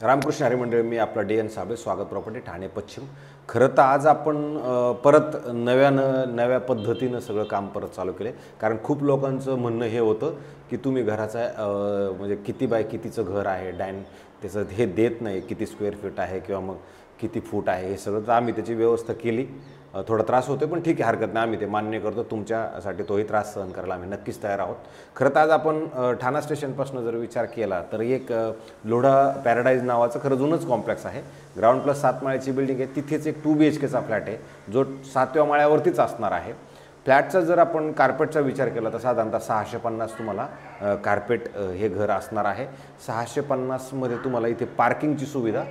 रामकृष्ण हरी मंडळी, मी आपला D N Sable, स्वागत प्रॉपर्टी ठाणे पश्चिम. खरं तर आज आपण परत नव्या पद्धतीनं सगळं काम परत चालू केले. कारण खूप लोकांचं म्हणणं हे होतं की तुम्ही घराचा म्हणजे किती बाय कितीचं घर आहे, त्याचं हे देत नाही, किती स्क्वेअर फीट आहे किंवा मग किती फूट आहे, हे सगळं. तर आम्ही त्याची व्यवस्था केली. थोडा त्रास होतो पण ठीक आहे, हरकत नाही, आम्ही ते मान्य करतो. तुमच्यासाठी तोही त्रास सहन करायला आम्ही नक्कीच तयार आहोत. खरं तर आज आपण ठाणा स्टेशनपासून जर विचार केला तर एक लोढा पॅराडाईज नावाचं खरं जुनंच कॉम्प्लेक्स आहे. ग्राउंड प्लस 7 माळ्याची बिल्डिंग आहे. तिथेच एक 2 BHKचा फ्लॅट आहे जो 7व्या माळ्यावरतीच असणार आहे. फ्लॅटचा जर आपण कार्पेटचा विचार केला तर साधारणतः 650 तुम्हाला कार्पेट हे घर असणार आहे. 650मध्ये तुम्हाला इथे पार्किंगची सुविधा,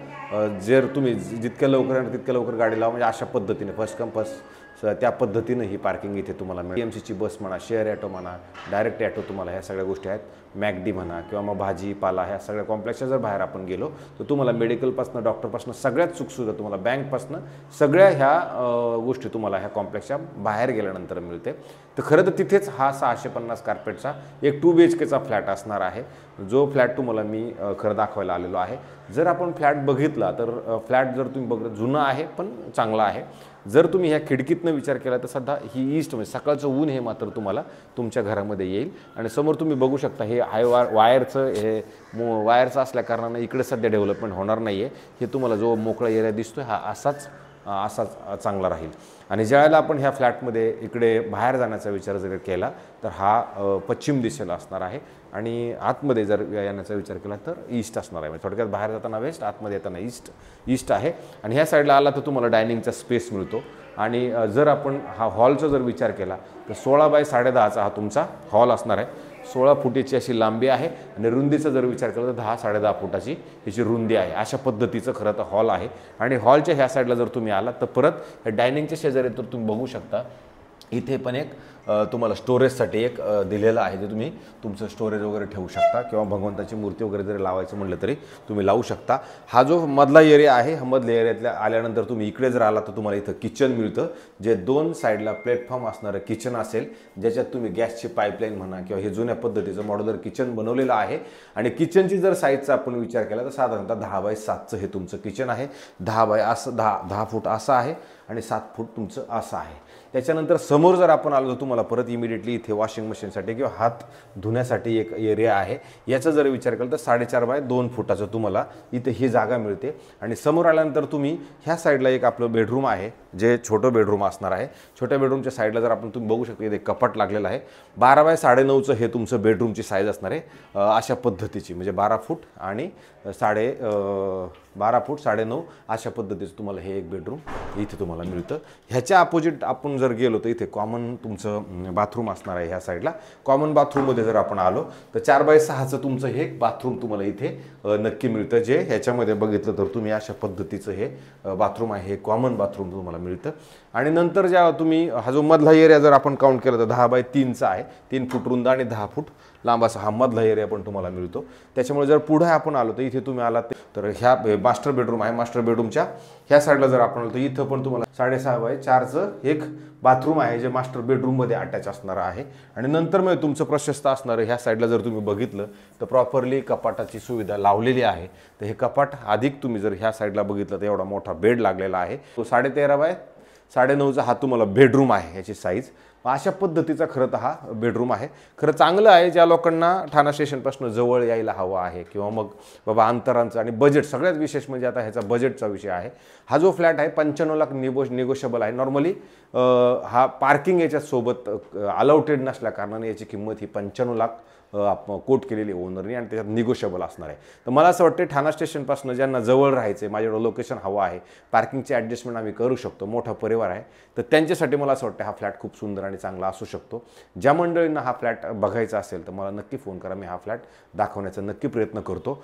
जर तुम्ही जितक्या लवकर गाडी लावा, म्हणजे अशा पद्धतीने फर्स्ट कम फर्स्ट त्या पद्धतीनं ही पार्किंग इथे तुम्हाला मिळेल. PMCची बस म्हणा, शेअर ॲटो म्हणा, डायरेक्ट ॲटो, तुम्हाला ह्या सगळ्या गोष्टी आहेत. मॅगडी म्हणा किंवा मग भाजीपाला, ह्या सगळ्या कॉम्प्लेक्सच्या जर बाहेर आपण गेलो तर तुम्हाला मेडिकलपासून, डॉक्टरपासून सगळ्याच सुखसुविधा, तुम्हाला बँकपासून सगळ्या ह्या गोष्टी तुम्हाला ह्या कॉम्प्लेक्सच्या बाहेर गेल्यानंतर मिळते. तर खरं तर तिथेच हा 650 कार्पेटचा एक 2 BHKचा फ्लॅट असणार आहे, जो फ्लॅट तुम्हाला मी खरं दाखवायला आलेलो आहे. जर आपण फ्लॅट बघितला तर फ्लॅट जर तुम्ही बघितलं, जुना आहे पण चांगला आहे. जर तुम्ही ह्या खिडकीतनं विचार केला तर सध्या ही ईस्ट, म्हणजे सकाळचं ऊन हे मात्र तुम्हाला तुमच्या घरामध्ये येईल. आणि समोर तुम्ही बघू शकता हे वायरचं असल्या कारणानं इकडे सध्या डेव्हलपमेंट होणार नाही आहे. हे तुम्हाला जो मोकळा एरिया दिसतोय हा असाच चांगला राहील. आणि ज्यावेळेला आपण ह्या फ्लॅटमध्ये इकडे बाहेर जाण्याचा विचार जर केला तर हा पश्चिम दिशेला असणार आहे. आणि आतमध्ये जर येण्याचा विचार केला तर ईस्ट असणार आहे. म्हणजे थोडक्यात बाहेर जाताना वेस्ट, आतमध्ये येताना ईस्ट आहे. आणि ह्या साईडला आला तर तुम्हाला डायनिंगचा स्पेस मिळतो. आणि जर आपण हा हॉलचा जर विचार केला तर 16 बाय 10.5चा हा तुमचा हॉल असणार आहे. 16 फुटीची अशी लांबी आहे आणि रुंदीचा जर विचार केला तर 10-10.5 फुटाची ह्याची रुंदी आहे. अशा पद्धतीचं खरं तर हॉल आहे. आणि हॉलच्या ह्या साईडला जर तुम्ही आलात तर परत डायनिंगच्या शेजारी तर तुम्ही बघू शकता इथे पण एक तुम्हाला स्टोरेजसाठी एक दिलेलं आहे, जे तुम्ही तुमचं स्टोरेज वगैरे ठेवू शकता किंवा भगवंताची मूर्ती वगैरे जरी लावायचं म्हटलं तरी तुम्ही लावू शकता. हा जो मधला एरिया आहे, हा मधल्या एरियातल्या आल्यानंतर तुम्ही इकडे जर आला तर तुम्हाला इथं किचन मिळतं, जे 2 साईडला प्लॅटफॉर्म असणारं किचन असेल, ज्याच्यात तुम्ही गॅसची पाईपलाईन म्हणा किंवा हे जुन्या पद्धतीचं मॉड्युलर किचन बनवलेलं आहे. आणि किचनची जर साईजचा आपण विचार केला तर साधारणतः 10 बाय 7चं हे तुमचं किचन आहे. 10 फूट असं आहे आणि 7 फूट तुमचं असं आहे. त्याच्यानंतर समोर जर आपण आलो तर तुम्हाला परत इमिडिएटली इथे वॉशिंग मशीनसाठी किंवा हात धुण्यासाठी एक एरिया आहे. याचा जर विचार केला तर 4.5 बाय 2 फुटाचं तुम्हाला इथे ही जागा मिळते. आणि समोर आल्यानंतर तुम्ही ह्या साईडला एक आपलं बेडरूम आहे, जे छोटं बेडरूम असणार आहे. छोट्या बेडरूमच्या साईडला जर आपण तुम्ही बघू शकता इथे कपाट लागलेलं आहे. 12 बाय 9.5चं हे तुमचं बेडरूमची साईज असणार आहे. अशा पद्धतीची, म्हणजे 12 फूट आणि 12 फूट 9.5 अशा पद्धतीचं तुम्हाला हे एक बेडरूम इथे तुम्हाला मिळतं. ह्याच्या अपोजिट आपण जर गेलो तर इथे कॉमन तुमचं बाथरूम असणार आहे. ह्या साईडला कॉमन बाथरूममध्ये जर आपण आलो तर 4 बाय 6चं तुमचं हे बाथरूम तुम्हाला इथे नक्की मिळतं, जे ह्याच्यामध्ये बघितलं तर तुम्ही अशा पद्धतीचं हे बाथरूम आहे, हे कॉमन बाथरूम तुम्हाला मिळतं. आणि नंतर जेव्हा तुम्ही हा जो मधला एरिया जर आपण काउंट केला तर 10 बाय 3चा आहे. 3 फूट रुंद आणि 10 फूट लांब असा हा मधला एरिया पण तुम्हाला मिळतो. त्याच्यामुळे जर पुढे आपण आलो तर इथे तुम्ही आलात तर ह्या मास्टर बेडरूम आहे. मास्टर बेडरूमच्या ह्या साईडला जर आपण आलो तर इथं पण तुम्हाला 6.5 बाय 4चं एक बाथरूम आहे, जे मास्टर बेडरूममध्ये अटॅच असणार आहे. आणि नंतर मग तुमचं प्रशस्त असणारं ह्या साईडला जर तुम्ही बघितलं तर प्रॉपरली कपाटाची सुविधा लावलेली आहे. तर हे कपाट अधिक तुम्ही जर ह्या साईडला बघितलं तर एवढा मोठा बेड लागलेला आहे. तो 13.5 बाय 9.5चा हा तुम्हाला बेडरूम आहे, ह्याची साईज. अशा पद्धतीचा खरं तर हा बेडरूम आहे. खरं चांगलं आहे ज्या लोकांना ठाणा स्टेशनपासून जवळ यायला हवं आहे किंवा मग बाबा अंतरांचं आणि बजेट, सगळ्यात विशेष म्हणजे आता ह्याचा बजेटचा विषय आहे. हा जो फ्लॅट आहे 95 लाख निगोशिएबल आहे. नॉर्मली हा पार्किंग याच्यात सोबत अलाउटेड नसल्या कारणाने याची किंमत ही 95 लाख कोट केलेली ओनरनी आणि त्याच्यात निगोशिएबल असणार आहे. तर मला असं वाटतं ठाणा स्टेशनपासून ज्यांना जवळ राहायचं आहे, माझ्याकडं लोकेशन हवं आहे, पार्किंगचे ॲडजस्टमेंट आम्ही करू शकतो, मोठा परिवार आहे, तर त्यांच्यासाठी मला असं वाटतं हा फ्लॅट खूप सुंदर आणि चांगला असू शकतो. ज्या मंडळींना हा फ्लॅट बघायचा असेल तर मला नक्की फोन करा. मी हा फ्लॅट दाखवण्याचा नक्की प्रयत्न करतो,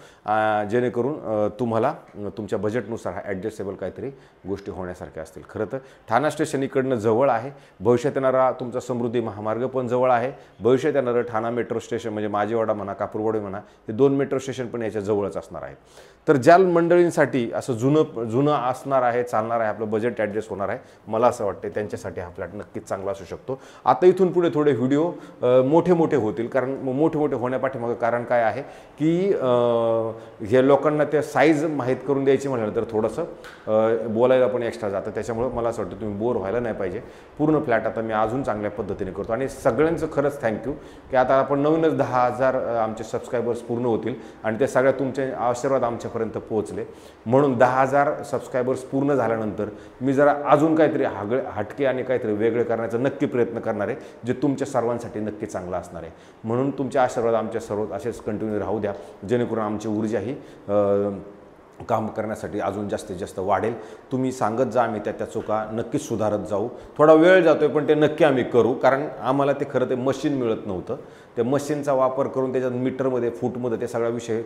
जेणेकरून तुम्हाला तुमच्या बजेटनुसार हा ॲडजस्टेबल काहीतरी गोष्टी होण्यासारख्या असतील. खरं तर ठाणा स्टेशन इकडनं जवळ आहे. भविष्यात येणारा तुमचा समृद्धी महामार्ग पण जवळ आहे. भविष्यात येणारं ठाणा मेट्रो स्टेशन म्हणजे माझेवाडा म्हणा, कापूरवाडी म्हणा, हे 2 मेट्रो स्टेशन पण याच्या जवळच असणार आहेत. तर ज्या मंडळींसाठी असं जुनं असणार आहे, चालणार आहे, आपलं बजेट ॲडजस्ट होणार आहे, मला असं वाटतं त्यांच्यासाठी हा फ्लॅट नक्कीच चांगला असू शकतो. आता इथून पुढे थोडे व्हिडिओ मोठे होतील, कारण मोठे होण्यापाठीमागं कारण काय आहे की हे लोकांना त्या साईज माहीत करून द्यायची म्हटलं तर थोडंसं बोलायला पण एक्स्ट्रा जातं. त्याच्यामुळे मला असं वाटतं तुम्ही बोर व्हायला नाही पाहिजे. पूर्ण फ्लॅट आता मी अजून चांगल्या पद्धतीने करतो आणि सगळ्यांचं खरंच थँक्यू की आता आपण नवीनच 10,000 आमचे सबस्क्रायबर्स पूर्ण होतील आणि ते सगळ्या तुमचे आशीर्वाद आमच्यापर्यंत पोहोचले. म्हणून 10,000 सबस्क्रायबर्स पूर्ण झाल्यानंतर मी जरा अजून काहीतरी हटके आणि काहीतरी वेगळे करण्याचा नक्की प्रयत्न करणार आहे, जे तुमच्या सर्वांसाठी नक्की चांगलं असणार आहे. म्हणून तुमचे आशीर्वाद आमच्या सर्व असेच कंटिन्यू राहू द्या, जेणेकरून आमची ऊर्जाही काम करण्यासाठी अजून जास्तीत जास्त वाढेल. तुम्ही सांगत जा, आम्ही त्या चुका नक्कीच सुधारत जाऊ. थोडा वेळ जातोय पण ते नक्की आम्ही करू, कारण आम्हाला ते खरं ते मशीन मिळत नव्हतं. त्या मशीनचा वापर करून त्याच्यात मीटरमध्ये फूटमध्ये ते सगळा विषय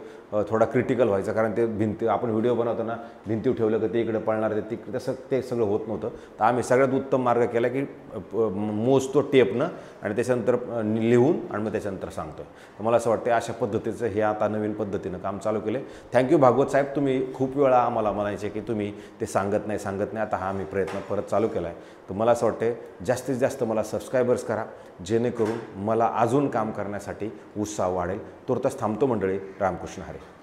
थोडा क्रिटिकल व्हायचा, कारण ते भिंती आपण व्हिडिओ बनवताना भिंती ठेवलं की ते इकडे पळणार, ते तसं ते सगळं होत नव्हतं. तर आम्ही सगळ्यात उत्तम मार्ग केला की मोजतो टेपनं आणि त्याच्यानंतर लिहून आणि मग त्याच्यानंतर सांगतो. तर मला असं वाटतं अशा पद्धतीचं हे आता नवीन पद्धतीनं काम चालू केलं. थँक्यू भागवत साहेब, तुम्ही खूप वेळा आम्हाला म्हणायचे की तुम्ही ते सांगत नाही. आता हा आम्ही प्रयत्न परत चालू केला आहे. तर मला असं वाटतं जास्तीत जास्त मला सबस्क्रायबर्स करा, जेणेकरून मला अजून काम करण्यासाठी उत्साह वाढेल. तुर्तास थांबतो मंडळी. रामकृष्ण हरी.